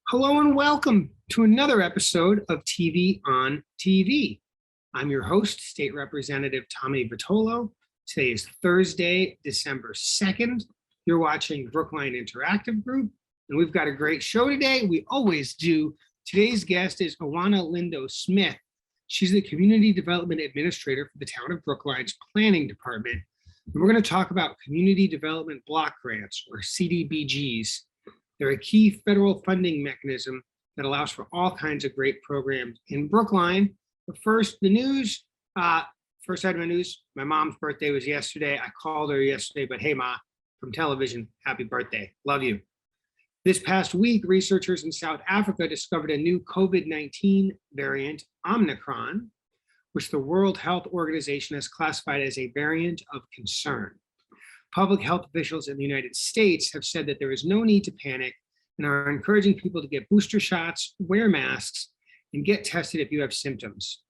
Hello and welcome to another episode of TV on TV. I'm your host, State Representative Tommy Vitolo. Today is Thursday, December 2nd. You're watching Brookline Interactive Group, and we've got a great show today. We always do. Today's guest is Ewana Lindo-Smith. She's the Community Development Administrator for the Town of Brookline's Planning Department. And we're going to talk about Community Development Block Grants, or CDBGs. They're a key federal funding mechanism that allows for all kinds of great programs in Brookline. But first, the news. First item of news, my mom's birthday was yesterday. I called her yesterday, but hey, Ma, from television, happy birthday. Love you. This past week, researchers in South Africa discovered a new COVID-19 variant, Omnicron, which the World Health Organization has classified as a variant of concern. Public health officials in the United States have said that there is no need to panic and are encouraging people to get booster shots, wear masks, and get tested if you have symptoms.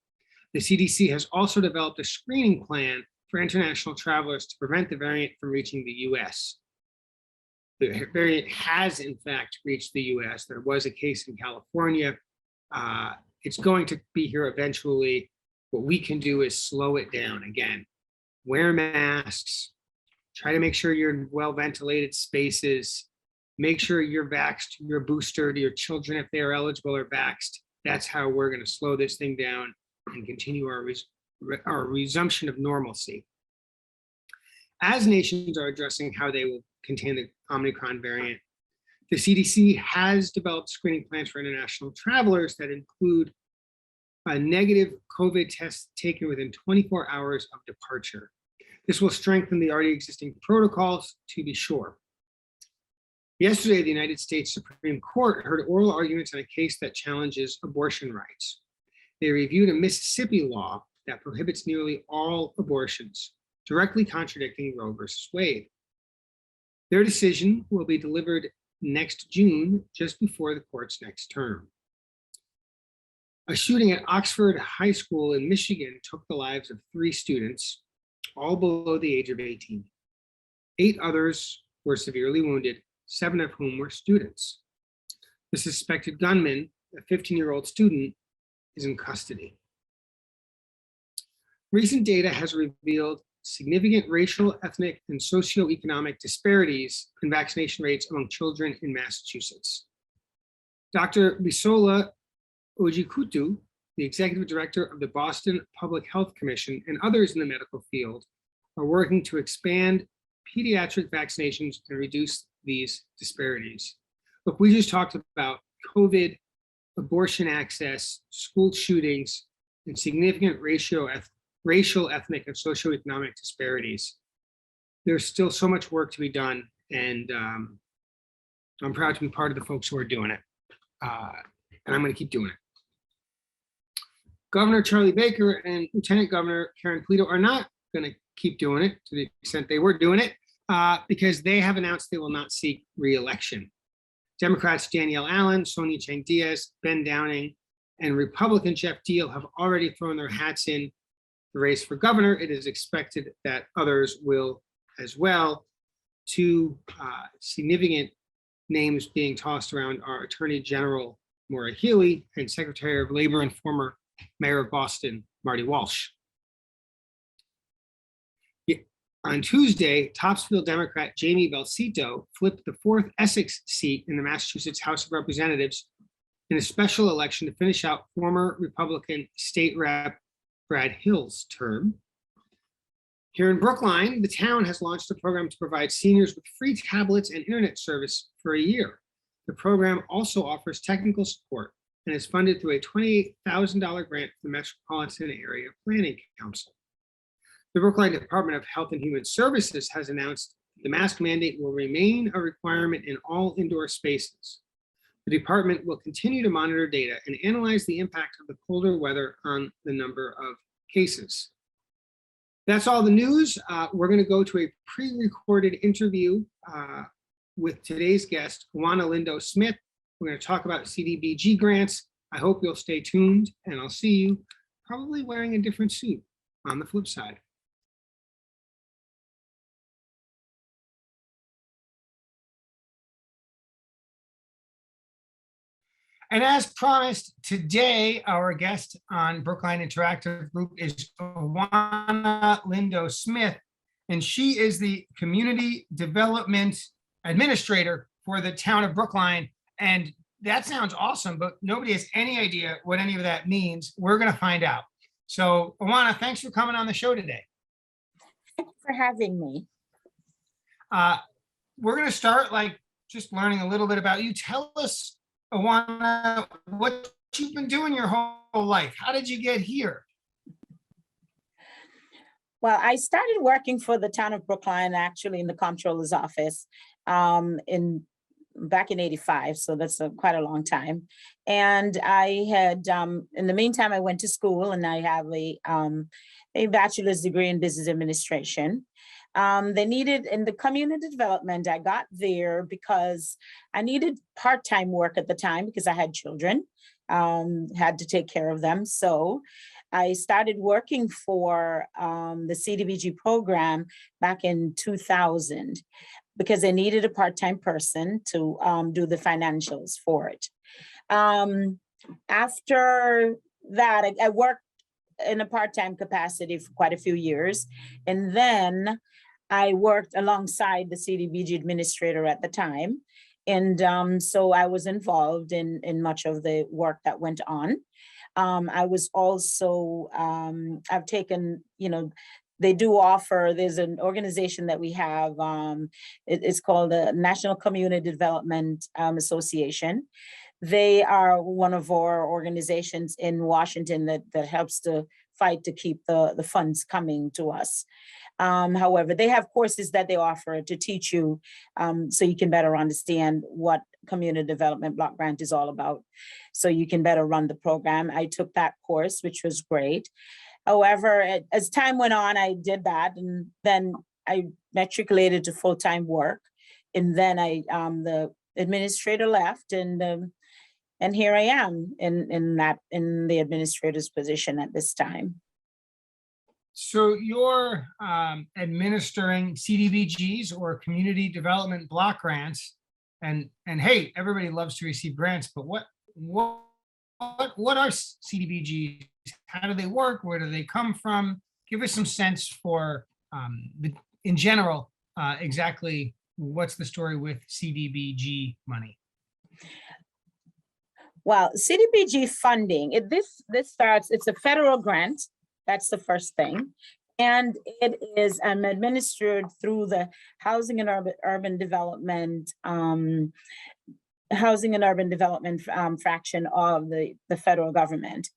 The CDC has also developed a screening plan for international travelers to prevent the variant from reaching the US. The variant has, in fact, reached the US. There was a case in California. It's going to be here eventually. What we can do is slow it down. Again, wear masks. Try to make sure you're in well-ventilated spaces. Make sure you're vaxxed, you're boosted, your children, if they are eligible, are vaxxed. That's how we're going to slow this thing down and continue our resumption of normalcy. As nations are addressing how they will contain the Omicron variant, the CDC has developed screening plans for international travelers that include a negative COVID test taken within 24 hours of departure. This will strengthen the already existing protocols, to be sure. Yesterday, the United States Supreme Court heard oral arguments on a case that challenges abortion rights. They reviewed a Mississippi law that prohibits nearly all abortions, directly contradicting Roe versus Wade. Their decision will be delivered next June, just before the court's next term. A shooting at Oxford High School in Michigan took the lives of 3 students, all below the age of 18. 8 others were severely wounded, 7 of whom were students. The suspected gunman, a 15-year-old student, is in custody. Recent data has revealed significant racial, ethnic, and socioeconomic disparities in vaccination rates among children in Massachusetts. Dr. Bisola Ojikutu, the executive director of the Boston Public Health Commission, and others in the medical field are working to expand pediatric vaccinations and reduce these disparities. Look, we just talked about COVID, abortion access, school shootings, and significant racial, ethnic, and socioeconomic disparities. There's still so much work to be done, and I'm proud to be part of the folks who are doing it, and I'm going to keep doing it. Governor Charlie Baker and Lieutenant Governor Karen Polito are not going to keep doing it to the extent they were doing it because they have announced they will not seek re-election. Democrats Danielle Allen, Sonia Chang Diaz, Ben Downing, and Republican Jeff Deal have already thrown their hats in the race for governor. It is expected that others will as well. 2 significant names being tossed around are Attorney General Maura Healey and Secretary of Labor and former Mayor of Boston, Marty Walsh. On Tuesday, Topsfield Democrat Jamie Belcito flipped the 4th Essex seat in the Massachusetts House of Representatives in a special election to finish out former Republican State Rep Brad Hill's term. Here in Brookline, the town has launched a program to provide seniors with free tablets and internet service for a year. The program also offers technical support and is funded through a $28,000 grant from the Metropolitan Area Planning Council. The Brookline Department of Health and Human Services has announced the mask mandate will remain a requirement in all indoor spaces. The department will continue to monitor data and analyze the impact of the colder weather on the number of cases. That's all the news. We're going to go to a pre-recorded interview with today's guest, Ewana Lindo-Smith. We're going to talk about CDBG grants. I hope you'll stay tuned, and I'll see you probably wearing a different suit on the flip side. And as promised, today our guest on Brookline Interactive Group is Ewana Lindo-Smith, and she is the Community Development Administrator for the town of Brookline. And that sounds awesome, but nobody has any idea what any of that means. We're going to find out. So, Ewana, thanks for coming on the show today. Thanks for having me. We're going to start like just learning a little bit about you. Tell us, Ewana, what you've been doing your whole life. How did you get here? Well, I started working for the town of Brookline, actually in the comptroller's office back in '85. So that's quite a long time. And I had, in the meantime, I went to school and I have a bachelor's degree in business administration. They needed in the community development, I got there because I needed part-time work at the time because I had children, had to take care of them. So I started working for the Cdbg program back in 2000 because they needed a part-time person to do the financials for it. After that, I worked in a part-time capacity for quite a few years. And then I worked alongside the Cdbg administrator at the time. And so I was involved in much of the work that went on. I was also, I've taken, they do offer, there's an organization that we have, it's called the National Community Development Association. They are one of our organizations in Washington that helps to fight to keep the funds coming to us. However, they have courses that they offer to teach you so you can better understand what community development block grant is all about, so you can better run the program. I took that course, which was great. However, as time went on, I did that, and then I matriculated to full-time work, and then the administrator left, and here I am in the administrator's position at this time. So you're administering CDBGs or community development block grants, and hey, everybody loves to receive grants, but what are CDBGs? How do they work? Where do they come from? Give us some sense for, in general, exactly what's the story with CDBG money? Well, Cdbg funding, it's a federal grant. That's the first thing. And it is administered through the Housing and Urban Development fraction of the federal government.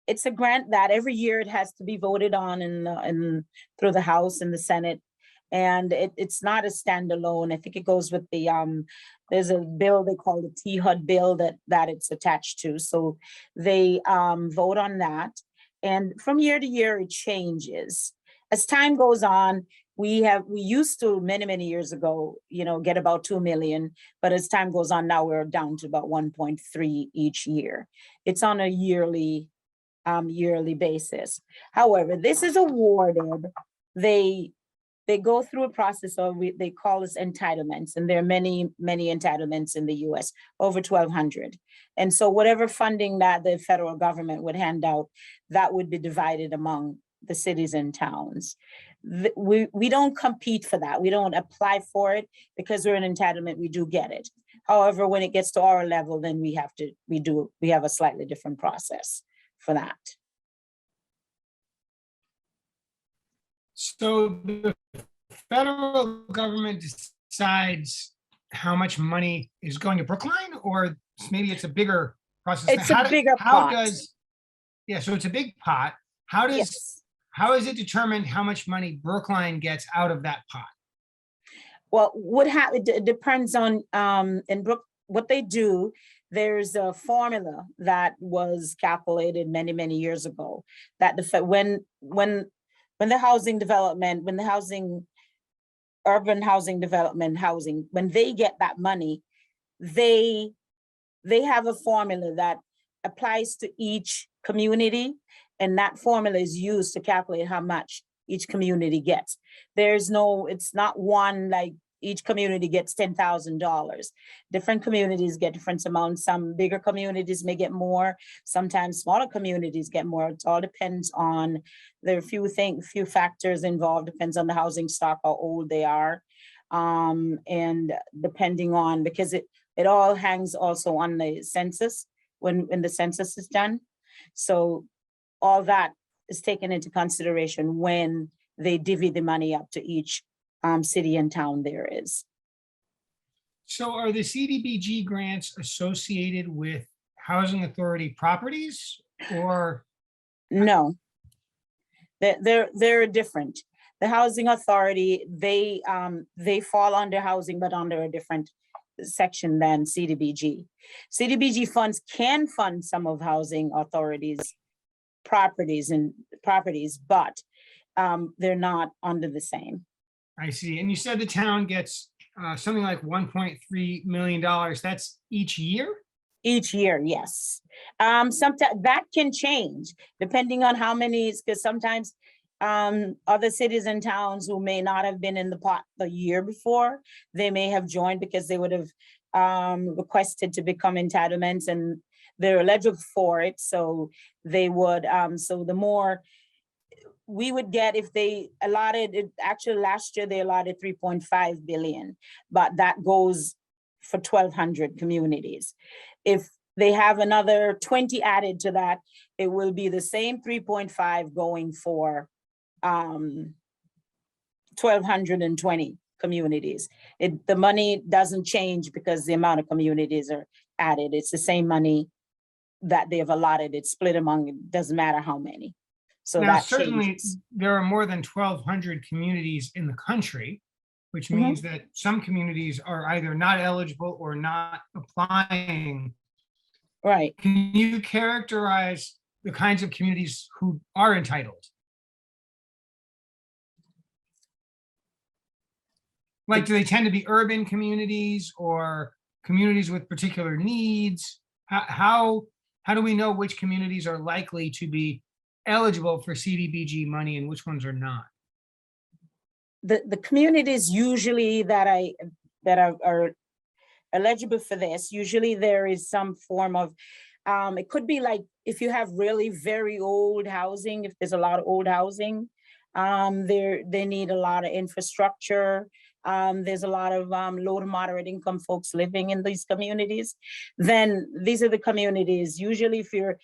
It's a grant that every year it has to be voted on through the House and the Senate. And it's not a standalone. I think it goes with there's a bill they call the THUD bill that it's attached to. So they vote on that. And from year to year, it changes. As time goes on, we used to many years ago, get about 2 million, but as time goes on, now we're down to about 1.3 each year. It's on a yearly basis. However, this is awarded, they go through a process of, they call this entitlements, and there are many entitlements in the US, over 1,200. And so whatever funding that the federal government would hand out, that would be divided among the cities and towns. We don't compete for that. We don't apply for it because we're an entitlement, we do get it. However, when it gets to our level, then we have a slightly different process for that. So the federal government decides how much money is going to Brookline, or maybe it's a bigger process? It's a bigger pot. So it's a big pot. How is it determined how much money Brookline gets out of that pot? Well, it depends on what they do. There's a formula that was calculated many years ago that when the urban housing development when they get that money, they have a formula that applies to each community, and that formula is used to calculate how much each community gets. It's not one like each community gets $10,000. Different communities get different amounts. Some bigger communities may get more. Sometimes smaller communities get more. It all depends on, there are few factors involved, depends on the housing stock, how old they are. And depending on, because it all hangs also on the census, when the census is done. So all that is taken into consideration when they divvy the money up to each city and town there is. So are the CDBG grants associated with housing authority properties or? No, they're different. The housing authority, they fall under housing, but under a different section than CDBG. CDBG funds can fund some of housing authorities' properties, but they're not under the same. I see. And you said the town gets something like $1.3 million. That's each year? Each year, yes. Sometimes that can change depending on how many, because sometimes other cities and towns who may not have been in the pot the year before, they may have joined because they would have requested to become entitlements and they're eligible for it. So they would, so the more we would get if they allotted it, actually last year they allotted 3.5 billion, but that goes for 1,200 communities. If they have another 20 added to that, it will be the same 3.5 going for 1,220 communities. The money doesn't change because the amount of communities are added. It's the same money that they've allotted. It's split among, it doesn't matter how many. So now, that certainly changes. there are more than 1,200 communities in the country, which means that some communities are either not eligible or not applying. Right. Can you characterize the kinds of communities who are entitled? Like, do they tend to be urban communities or communities with particular needs? How do we know which communities are likely to be eligible for CDBG money and which ones are not? The communities usually that are eligible for this, usually there is some form of, it could be like if you have really very old housing, if there's a lot of old housing, they need a lot of infrastructure. There's a lot of low to moderate income folks living in these communities. Then these are the communities, usually if you're,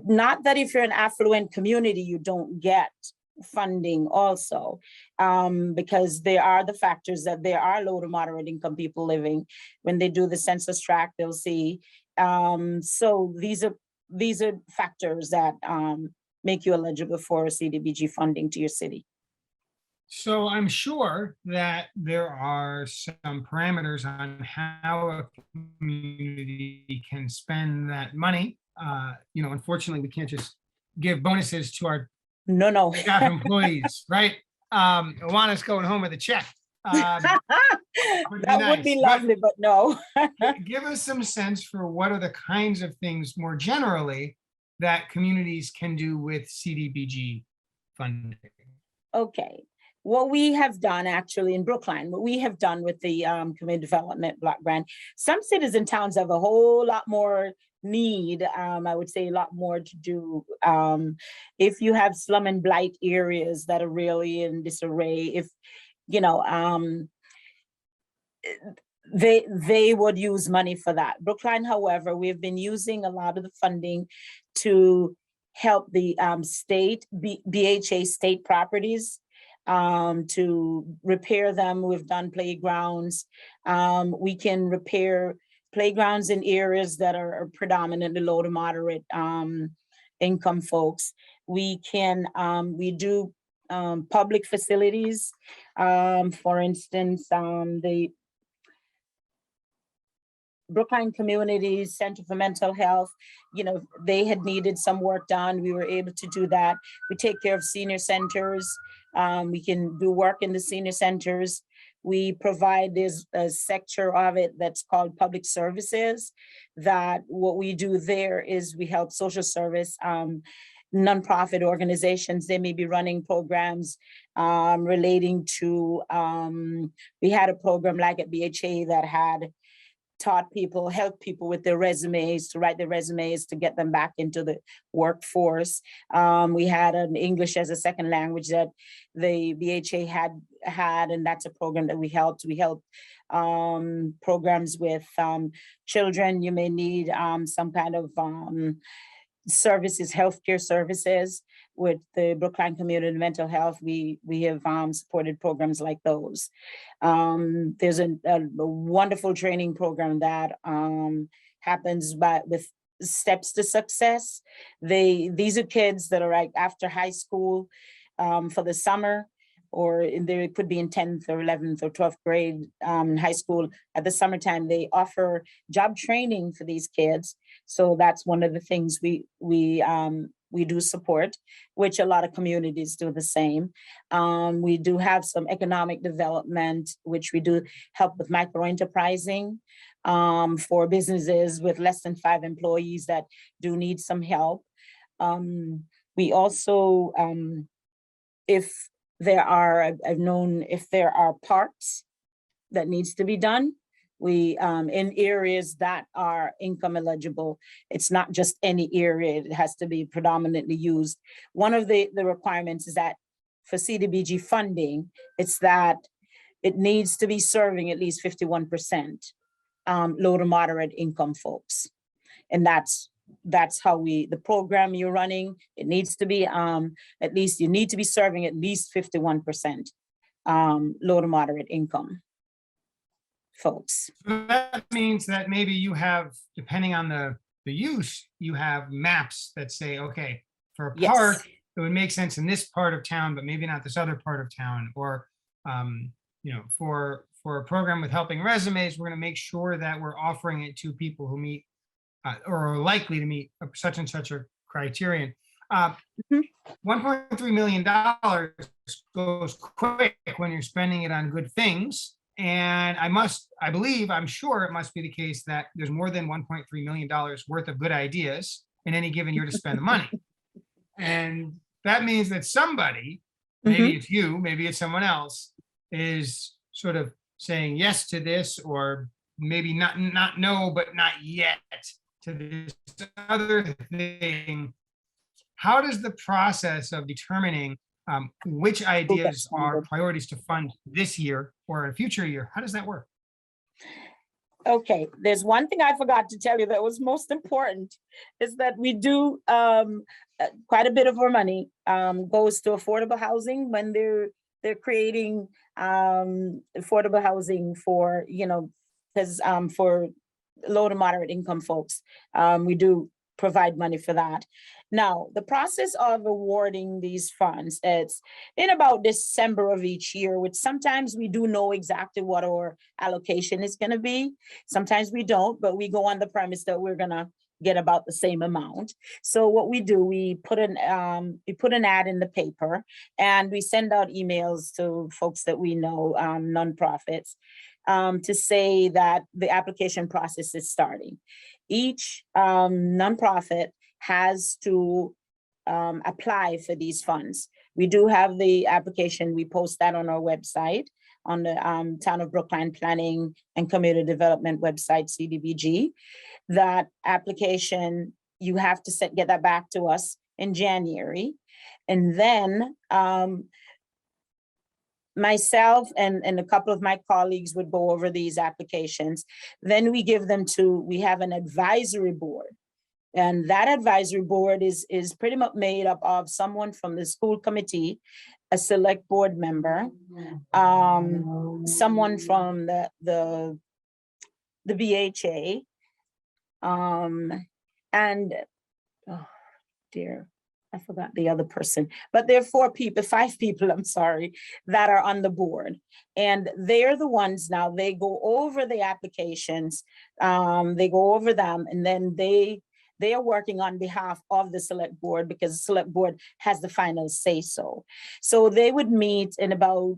not that if you're an affluent community, you don't get funding also, because there are the factors that there are low to moderate income people living. When they do the census tract, they'll see. So these are factors that make you eligible for CDBG funding to your city. So I'm sure that there are some parameters on how a community can spend that money. Unfortunately, we can't just give bonuses to our No. staff employees, right? Ewana's going home with a check. That would be lovely, but no. Give us some sense for what are the kinds of things more generally that communities can do with CDBG funding. Okay. What we have done actually in Brookline, what we have done with the community development block grant, some cities and towns have a whole lot more need, I would say a lot more to do. If you have slum and blight areas that are really in disarray, if, they would use money for that. Brookline, however, we've been using a lot of the funding to help the state, BHA state properties, to repair them. We've done playgrounds. We can repair playgrounds in areas that are predominantly low to moderate income folks. We do public facilities. For instance, the Brookline Community Center for Mental Health, they had needed some work done. We were able to do that. We take care of senior centers. We can do work in the senior centers. We provide, there's a sector of it that's called public services, that what we do there is we help social service nonprofit organizations. They may be running programs relating to, we had a program like at BHA that had taught people, helped people with their resumes, to write their resumes, to get them back into the workforce. We had an English as a second language that the BHA had, and that's a program that we helped. We helped programs with children. You may need some kind of services, healthcare services. With the Brookline Community Mental Health, we have supported programs like those. There's a wonderful training program that happens with Steps to Success. These are kids that are like after high school for the summer, or they could be in 10th or 11th or 12th grade high school. At the summertime, they offer job training for these kids. So that's one of the things we do support, which a lot of communities do the same. We do have some economic development, which we do help with micro-enterprising for businesses with less than 5 employees that do need some help. We also, if there are parks that needs to be done, we in areas that are income eligible. It's not just any area, it has to be predominantly used. One of the requirements is that for Cdbg funding, it's that it needs to be serving at least 51% low to moderate income folks. And that's how the program you're running, it needs to be at least, you need to be serving at least 51% low to moderate income folks. So that means that maybe you have, depending on the use, you have maps that say, okay, for a park, it would make sense in this part of town, but maybe not this other part of town. Or, for a program with helping resumes, we're going to make sure that we're offering it to people who meet or are likely to meet such and such a criterion. $1.3 million goes quick when you're spending it on good things. And I'm sure it must be the case that there's more than $1.3 million worth of good ideas in any given year to spend the money. And that means that somebody, maybe it's you, maybe it's someone else, is sort of saying yes to this, or maybe not no, but not yet to this other thing. How does the process of determining which ideas are priorities to fund this year or a future year, how does that work? Okay, there's one thing I forgot to tell you that was most important, is that we do quite a bit of our money goes to affordable housing when they're creating affordable housing for, because for low to moderate income folks. We do provide money for that. Now, the process of awarding these funds, it's in about December of each year, which sometimes we do know exactly what our allocation is going to be. Sometimes we don't, but we go on the premise that we're going to get about the same amount. So what we do, we put an ad in the paper, and we send out emails to folks that we know, nonprofits, to say that the application process is starting. Each nonprofit has to apply for these funds. We do have the application. We post that on our website, on the Town of Brookline Planning and Community Development website, Cdbg. That application, you have to get that back to us in January. And then myself and a couple of my colleagues would go over these applications. Then we give them we have an advisory board. And that advisory board is pretty much made up of someone from the school committee, a select board member, someone from the BHA, and oh dear, I forgot the other person, but there are 5 people, I'm sorry, that are on the board. And they're the ones now, they go over the applications, they go over them, and then they are working on behalf of the select board, because the select board has the final say so. So they would meet in about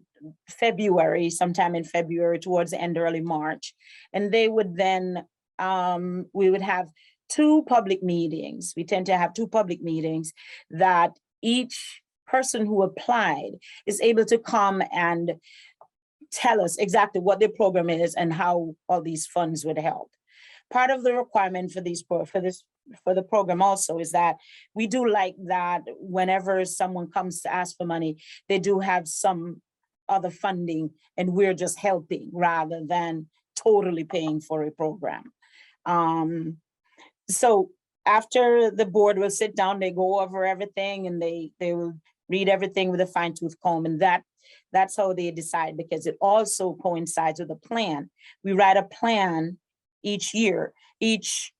February, sometime in February, towards the end, early March. And they would then, we would have 2 public meetings. We tend to have 2 public meetings that each person who applied is able to come and tell us exactly what their program is and how all these funds would help. Part of the requirement for the program also is that we do like that whenever someone comes to ask for money, they do have some other funding and we're just helping rather than totally paying for a program. So after the board will sit down, they go over everything and they will read everything with a fine tooth comb, and that's how they decide, because it also coincides with a plan. We write a plan each year. Each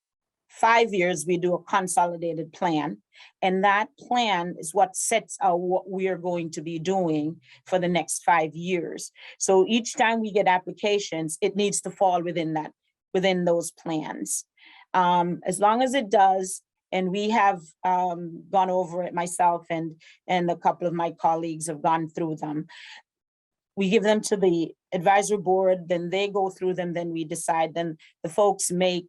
5 years, we do a consolidated plan, and that plan is what sets out what we are going to be doing for the next 5 years. So each time we get applications, it needs to fall within those plans. As long as it does, and we have gone over it, myself and a couple of my colleagues have gone through them. We give them to the advisory board, then they go through them, then we decide, then the folks make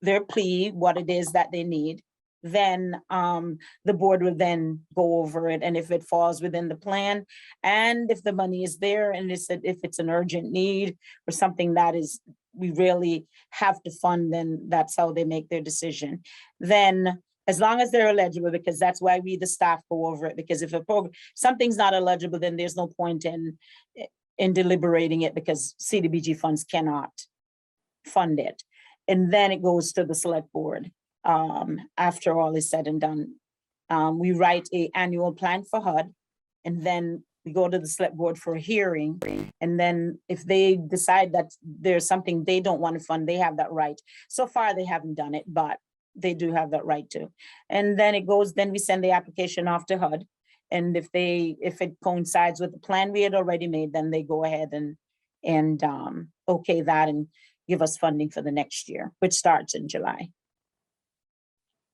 their plea, what it is that they need. Then the board will then go over it, and if it falls within the plan, and if the money is there, and if it's an urgent need or something that is we really have to fund, then that's how they make their decision. Then, as long as they're eligible, because that's why we, the staff, go over it, because if something's not eligible, then there's no point in deliberating it, because CDBG funds cannot fund it. And then it goes to the select board after all is said and done. We write an annual plan for HUD, and then we go to the select board for a hearing. And then if they decide that there's something they don't want to fund, they have that right. So far, they haven't done it, but they do have that right to. And then then we send the application off to HUD. And if it coincides with the plan we had already made, then they go ahead and okay that and give us funding for the next year, which starts in July.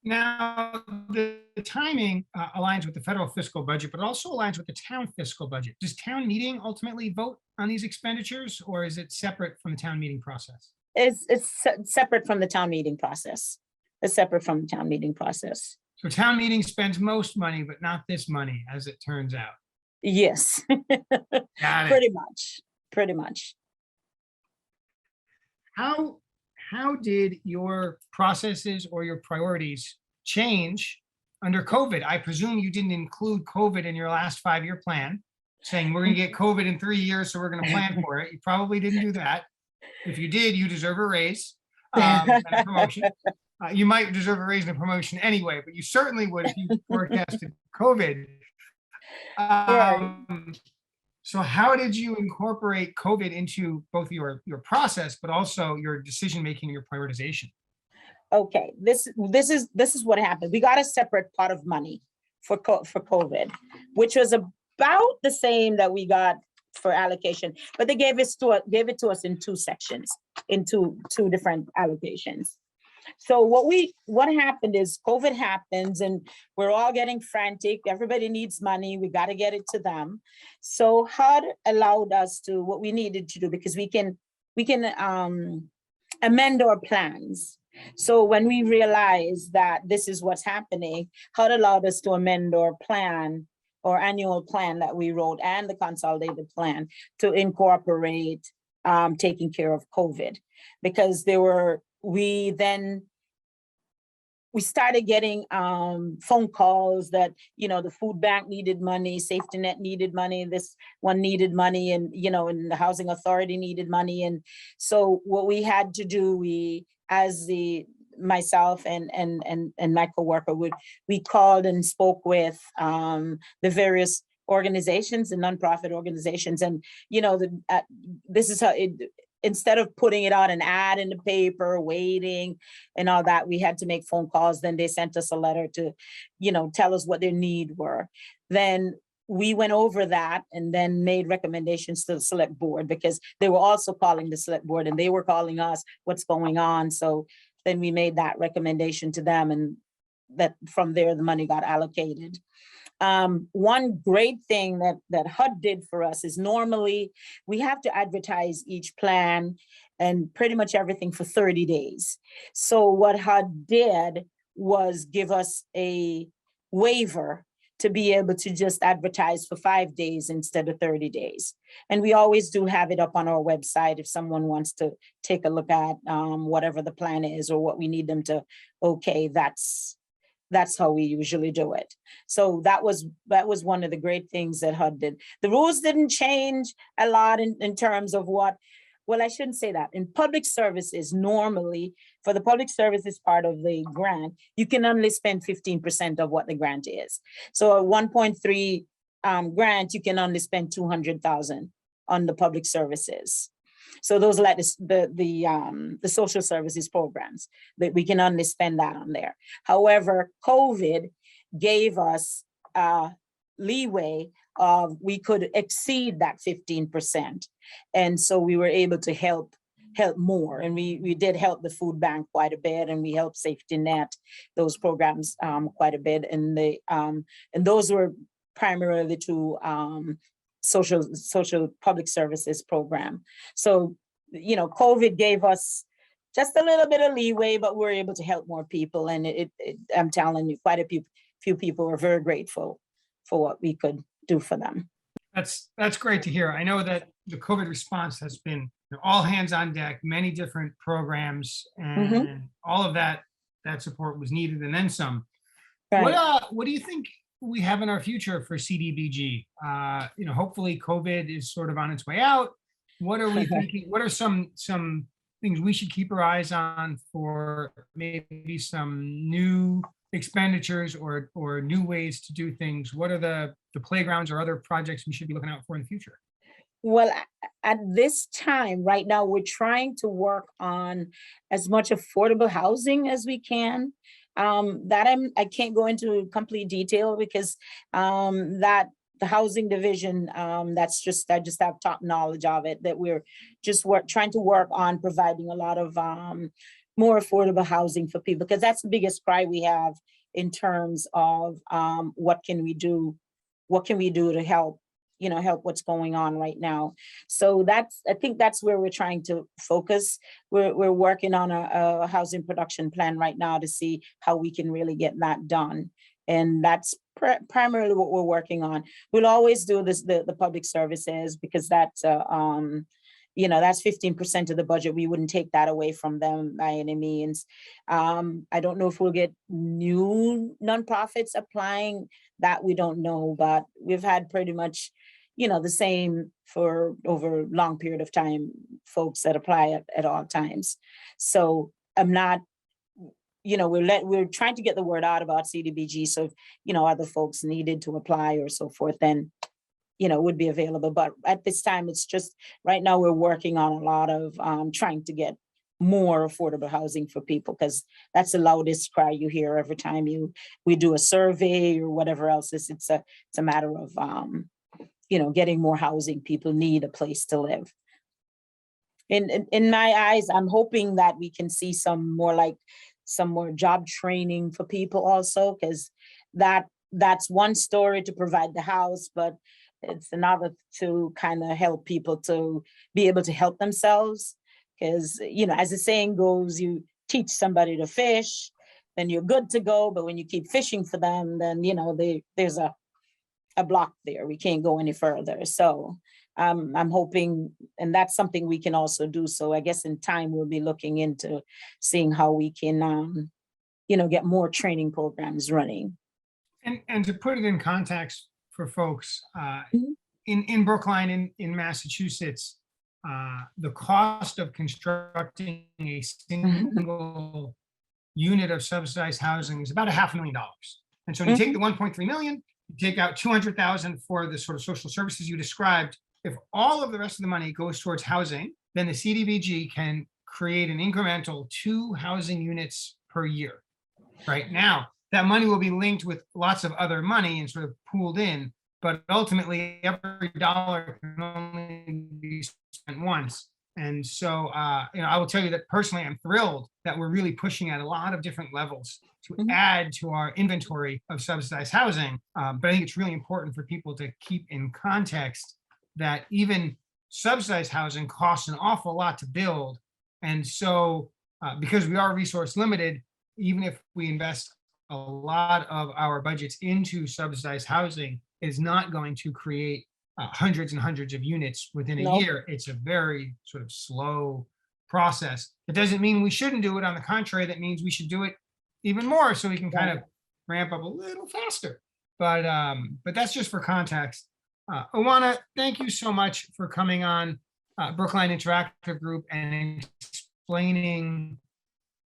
Now, the timing aligns with the federal fiscal budget, but also aligns with the town fiscal budget. Does town meeting ultimately vote on these expenditures, or is it separate from the town meeting process? It's separate from the town meeting process. It's separate from the town meeting process. So town meeting spends most money, but not this money, as it turns out. Yes. Got it. Pretty much. How did your processes or your priorities change under COVID? I presume you didn't include COVID in your last 5-year plan, saying we're going to get COVID in 3 years, so we're going to plan for it. You probably didn't do that. If you did, you deserve a raise and a promotion. You might deserve a raise and a promotion anyway, but you certainly would if you forecasted COVID. So how did you incorporate COVID into both your process, but also your decision-making, your prioritization? Okay, this is what happened. We got a separate pot of money for COVID, which was about the same that we got for allocation, but they gave it to us in 2 sections, in two different allocations. So what happened is COVID happens and we're all getting frantic. Everybody needs money. We got to get it to them. So HUD allowed us to what we needed to do, because we can amend our plans. So when we realized that this is what's happening, HUD allowed us to amend our plan, or annual plan that we wrote, and the consolidated plan to incorporate taking care of COVID, because we started getting phone calls that, the food bank needed money, safety net needed money, this one needed money, and, and the housing authority needed money. And so what we had to do, myself and my coworker we called and spoke with the various organizations and nonprofit organizations. And, this is how instead of putting it out an ad in the paper, waiting and all that, we had to make phone calls. Then they sent us a letter to, tell us what their need were. Then we went over that and then made recommendations to the select board, because they were also calling the select board and they were calling us, what's going on. So then we made that recommendation to them, and that from there, the money got allocated. One great thing that HUD did for us is normally we have to advertise each plan and pretty much everything for 30 days. So what HUD did was give us a waiver to be able to just advertise for 5 days instead of 30 days. And we always do have it up on our website if someone wants to take a look at whatever the plan is or what we need them to, okay, that's how we usually do it. So that was one of the great things that HUD did. The rules didn't change a lot in terms of what, well, I shouldn't say that. In public services, normally, for the public services part of the grant, you can only spend 15% of what the grant is. So a 1.3 grant, you can only spend 200,000 on the public services. So those are like the social services programs that we can only spend that on there. However, COVID gave us leeway of we could exceed that 15%. And so we were able to help more. And we did help the food bank quite a bit, and we helped Safety Net, those programs quite a bit. And those were primarily to social public services program. So, COVID gave us just a little bit of leeway, but we're able to help more people. And I'm telling you, quite a few people are very grateful for what we could do for them. That's great to hear. I know that the COVID response has been all hands on deck, many different programs, and all of that support was needed and then some. Right. What do you think we have in our future for CDBG? Hopefully COVID is sort of on its way out. What are we thinking? What are some things we should keep our eyes on for maybe some new expenditures or new ways to do things? What are the playgrounds or other projects we should be looking out for in the future? Well, at this time, right now, we're trying to work on as much affordable housing as we can. I can't go into complete detail because that the housing division, I just have top knowledge of it, that we're just trying to work on providing a lot of more affordable housing for people, because that's the biggest cry we have in terms of what can we do to help what's going on right now. So I think that's where we're trying to focus. We're working on a housing production plan right now to see how we can really get that done. And that's primarily what we're working on. We'll always do this, the public services, because that's 15% of the budget. We wouldn't take that away from them by any means. I don't know if we'll get new nonprofits applying. That we don't know, but we've had pretty much, the same for over a long period of time, folks that apply at all times. So I'm not, we're trying to get the word out about CDBG. So if, other folks needed to apply or so forth, then, would be available. But at this time, it's just right now we're working on a lot of trying to get more affordable housing for people, because that's the loudest cry you hear every time we do a survey or whatever else. It's a matter of getting more housing. People need a place to live. In my eyes, I'm hoping that we can see some more job training for people also, because that's one story to provide the house, but it's another to kind of help people to be able to help themselves. Because, as the saying goes, you teach somebody to fish, then you're good to go. But when you keep fishing for them, then, there's a block there. We can't go any further. So I'm hoping, and that's something we can also do. So I guess in time, we'll be looking into seeing how we can, get more training programs running. And to put it in context for folks, in Brookline, in Massachusetts, the cost of constructing a single unit of subsidized housing is about $500,000. And so when you take the 1.3 million, you take out 200,000 for the sort of social services you described. If all of the rest of the money goes towards housing, then the CDBG can create an incremental 2 housing units per year. Right now, that money will be linked with lots of other money and sort of pooled in. But ultimately, every dollar can only be spent once. And so, I will tell you that personally, I'm thrilled that we're really pushing at a lot of different levels to Mhm. add to our inventory of subsidized housing. But I think it's really important for people to keep in context that even subsidized housing costs an awful lot to build. And so, because we are resource limited, even if we invest a lot of our budgets into subsidized housing, it is not going to create hundreds and hundreds of units within a Nope. year. It's a very sort of slow process. It doesn't mean we shouldn't do it. On the contrary, that means we should do it even more so we can kind of ramp up a little faster. But that's just for context. Ewana, thank you so much for coming on Brookline Interactive Group and explaining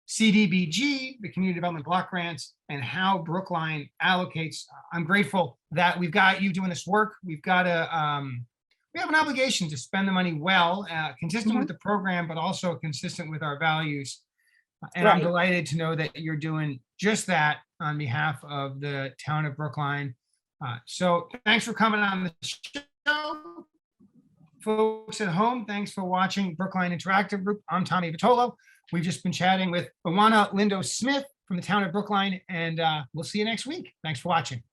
CDBG, the Community Development Block Grants, and how Brookline allocates. I'm grateful that we've got you doing this work. We've got we have an obligation to spend the money well, consistent with the program, but also consistent with our values. And I'm Right. delighted to know that you're doing just that on behalf of the town of Brookline. So thanks for coming on the show. Folks at home, thanks for watching Brookline Interactive Group. I'm Tommy Vitolo. We've just been chatting with Ewana Lindo-Smith from the town of Brookline, and we'll see you next week. Thanks for watching.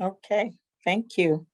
Okay, thank you.